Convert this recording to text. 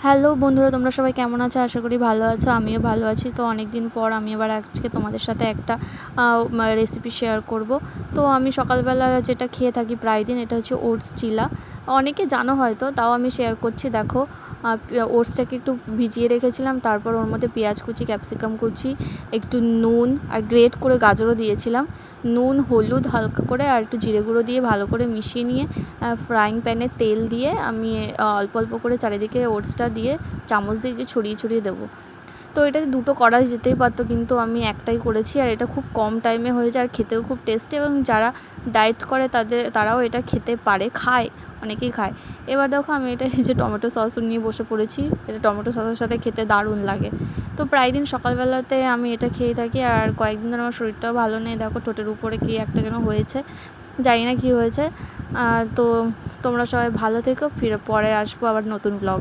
Hello বন্ধুরা, তোমরা সবাই কেমন আছো? আশা করি ভালো আছো। আমিও ভালো আছি। তো অনেক দিন পর আমি আবার আজকে তোমাদের সাথে একটা রেসিপি শেয়ার করব। তো আমি সকালবেলা যেটা খেয়ে থাকি প্রায় দিন, এটা হচ্ছে ওটস চিলা। অনেকে জানো হয়তো, তাও আমি শেয়ার করছি। দেখো, ওটসটাকে একটু ভিজিয়ে রেখেছিলাম, তারপর ওর মধ্যে পেঁয়াজ কুচি, ক্যাপসিকাম কুচি, একটু নুন আর গ্রেট করে গাজরও দিয়েছিলাম। নুন, হলুদ হালকা করে আর একটু জিরে গুঁড়ো দিয়ে ভালো করে মিশিয়ে নিয়ে ফ্রাইং প্যানে তেল দিয়ে আমি অল্প অল্প করে চারিদিকে ওটসটা দিয়ে চামচ দিয়ে যে ছড়িয়ে ছড়িয়ে দেবো। তো এটাতে দুটো করা যেতেই পারতো, কিন্তু আমি একটাই করেছি। আর এটা খুব কম টাইমে হয়ে যায় আর খেতেও খুব টেস্টি, এবং যারা ডায়েট করে তারাও এটা খেতে পারে, খায়, অনেকেই খায়। এবার দেখো, আমি এটা এই যে টমেটো সস নিয়ে বসে পড়েছি। এটা টমেটো সসের সাথে খেতে দারুণ লাগে। তো প্রায় দিন সকালবেলাতে আমি এটা খেয়ে থাকি। আর কয়েকদিন ধরে আমার শরীরটাও ভালো নেই, দেখো ঠোঁটের উপরে কি একটা যেন হয়েছে, জানি না কী হয়েছে। তো তোমরা সবাই ভালো থেকো, ফিরে পরে আসবো আবার নতুন ব্লগ।